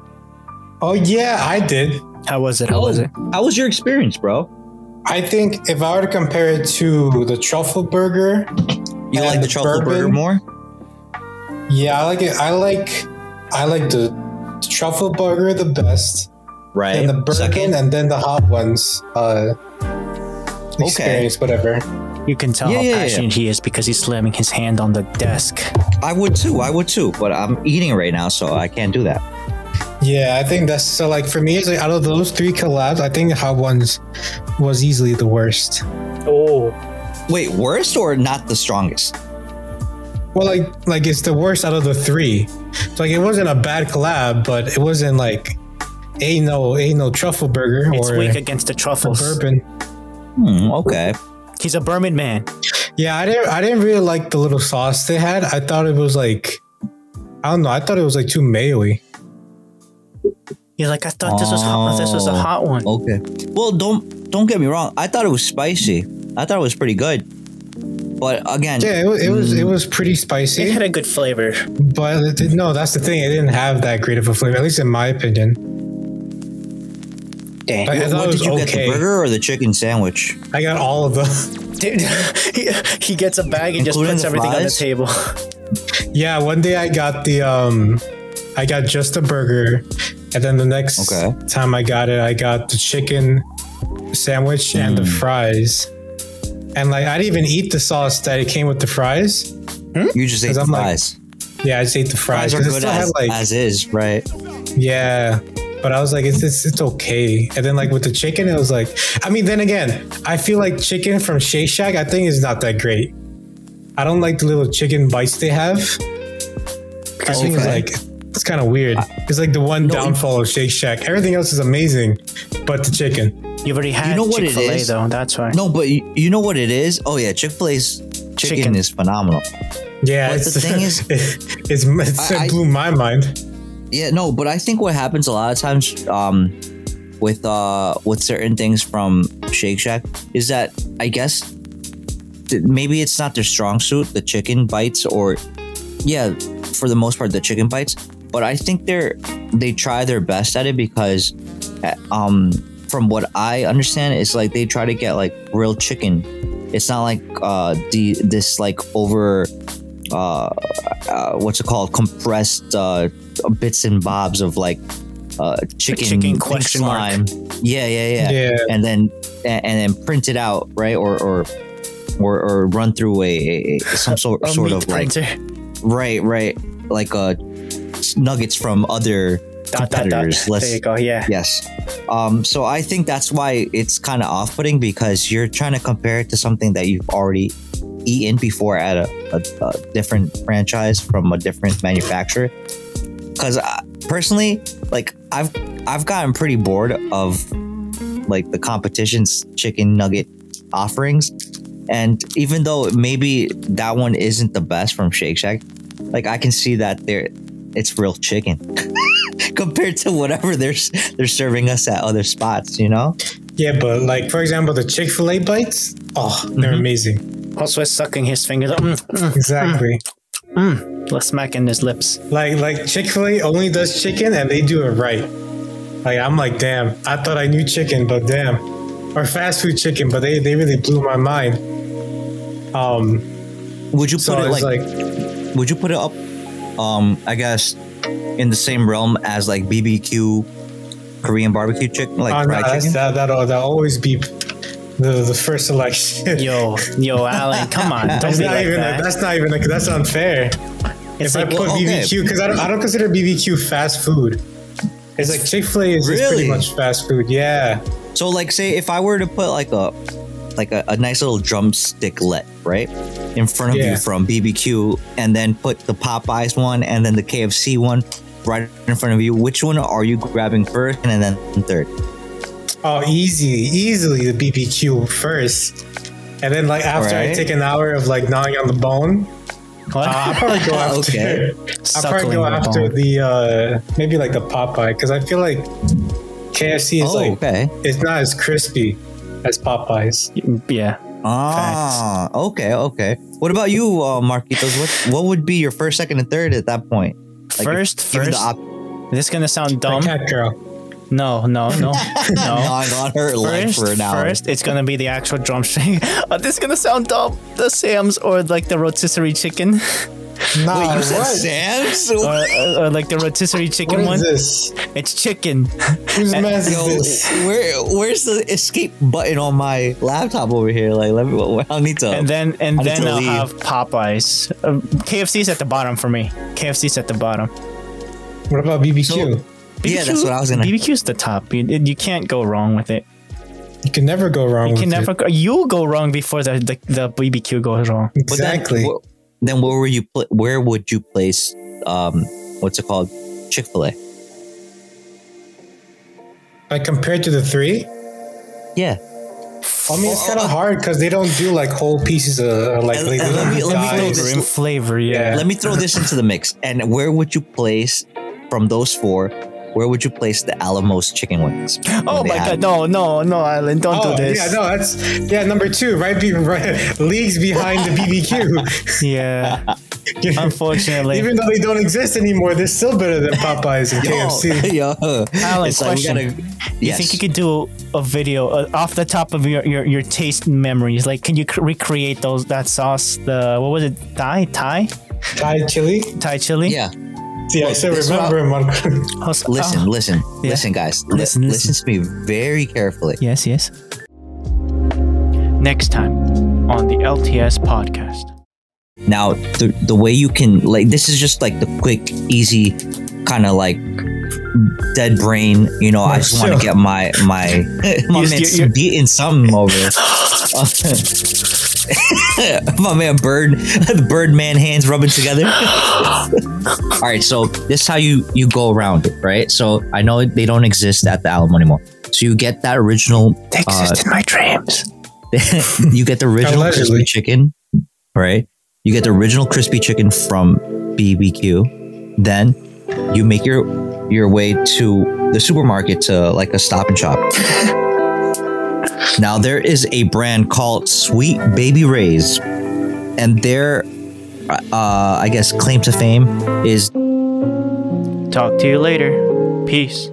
Oh yeah, I did. How was it? How was your experience, bro? I think if I were to compare it to the truffle burger, you like the truffle burger more? Yeah, I like it. I like the truffle burger the best. Right. And the bourbon, and then the Hot Ones. Experience, whatever. You can tell how passionate he is because he's slamming his hand on the desk. I would too, but I'm eating right now, so I can't do that. Yeah, I think that's so. Like for me, it's like out of those 3 collabs, I think Hot Ones was easily the worst. Oh, wait, worst or not the strongest? Well, like it's the worst out of the 3. So like it wasn't a bad collab, but it wasn't like ain't no truffle burger. It's weak against the truffles. Bourbon. Okay. He's a Bourbon man. Yeah, I didn't really like the little sauce they had. I thought it was like, I don't know. I thought it was like too mayo-y. You're like, I thought this was a hot one. Okay. Well, don't get me wrong. I thought it was spicy. I thought it was pretty good. But again, yeah, it was pretty spicy. It had a good flavor. But no, that's the thing. It didn't have that great of a flavor, at least in my opinion. Dang. I thought What it did was you get, the okay. burger or the chicken sandwich? I got all of them. Dude, he gets a bag and just Including puts the everything on the fries? table. Yeah, one day I got I got just a burger, and then the next time I got the chicken sandwich and the fries. And like, I didn't even eat the sauce that it came with the fries. You just ate the fries. Yeah, I just ate the fries. Fries are 'cause it good still had, as is, right? yeah. But I was like, it's okay. And then like with the chicken, it was like, I mean, then again, I feel like chicken from Shake Shack, I think is not that great. I don't like the little chicken bites they have. I think it's like, it's kind of weird. It's like the one downfall of Shake Shack. Everything else is amazing, but the chicken. You've already had what it Chick-fil-A is? though, that's why. No, but you know what it is? Oh yeah, Chick-fil-A's chicken is phenomenal. Yeah, But the thing is, it blew my mind. yeah, no, but I think what happens a lot of times with certain things from Shake Shack is that I guess maybe it's not their strong suit, the chicken bites, or for the most part the chicken bites. But I think they try their best at it because from what I understand, it's like they try to get like real chicken. It's not like this like over what's it called, compressed bits and bobs of like chicken question mark. Yeah. And then print it out, right? Or run through a some sort of printer. like right like nuggets from other competitors. There you go. Yeah. Yes. So I think that's why it's kind of off-putting, because you're trying to compare it to something that you've already eaten before at a different franchise from a different manufacturer. Because personally, like I've gotten pretty bored of like the competition's chicken nugget offerings, and even though maybe that one isn't the best from Shake Shack, like I can see that it's real chicken compared to whatever they're serving us at other spots, you know? Yeah, but like for example, the Chick-fil-A bites, they're amazing. Also, is sucking his fingers. Exactly. Let's smack in his lips. Like Chick-fil-A only does chicken, and they do it right. Like I'm like, damn, I thought I knew chicken, but damn, or fast food chicken, but they really blew my mind. Would you put it up? I guess in the same realm as like BBQ, Korean barbecue chicken, like fried chicken. That'll always be the first selection. Yo, Alan, come on! Don't be like that. That's unfair. It's if I put BBQ, because I don't consider BBQ fast food. It's like Chick-fil-A is pretty much fast food. Yeah. So like, say if I were to put like a nice little drumstick let right in front of you from BBQ, and then put the Popeyes one and then the KFC one right in front of you, which one are you grabbing first and then third? Oh, easily the BBQ first, and then like after I take an hour of like gnawing on the bone, I'll probably go after. I'll probably go after the maybe like the Popeye, because I feel like KFC is it's not as crispy as Popeyes. Yeah. Okay. What about you, Marquitos? What would be your first, second, and third at that point? Like first. This is gonna sound dumb. Cat girl. No. Gnawing on her life for an hour. First, it's gonna be the actual drumstick. This is gonna sound dumb. The Sam's or like the rotisserie chicken. Nah, wait, you said Sam's? Or like the rotisserie chicken what is one. This? It's chicken. Whose mess is this? Where's the escape button on my laptop over here? Like, I need to. And then I'll leave. have Popeyes. KFC's at the bottom for me. KFC's at the bottom. What about BBQ? Yeah, that's what I was gonna. BBQ's the top. You can't go wrong with it. You can never go wrong. You'll go wrong before the BBQ goes wrong. Exactly. Then where would you place what's it called, Chick-fil-A? Like compared to the three? Yeah. I mean, it's kind of hard because they don't do like whole pieces of like. Let me throw this flavor. Yeah. Let me throw this into the mix. And where would you place from those four? Where would you place the Alamo's chicken wings? Oh my God! No, Alan, don't do this. Yeah, no, that's number two, right? Leagues behind the BBQ. Yeah. Unfortunately. Even though they don't exist anymore, they're still better than Popeyes and KFC. Yo, Alan, it's like we question. gotta. You Yes. think you could do a video off the top of your taste memories? Like, can you recreate that sauce? What was it? Thai Thai chili? Thai chili? Yeah. See, I still this remember, Marco. Listen. Yeah. Listen, guys. Listen. Listen to me very carefully. Yes. Next time on the LTS podcast. Now, the way you can this is just like the quick, easy kind of like dead brain. I just want to get my man beating something over. My man the Birdman hands rubbing together. All right, so this is how you go around it, right? So I know they don't exist at the Alamo anymore. So you get that original. They exist in my dreams. You get the original Allegedly. crispy chicken, right? You get the original crispy chicken from BBQ. Then you make your way to the supermarket to like a Stop and Shop. Now there is a brand called Sweet Baby Ray's, and their I guess claim to fame is Talk to you later. Peace.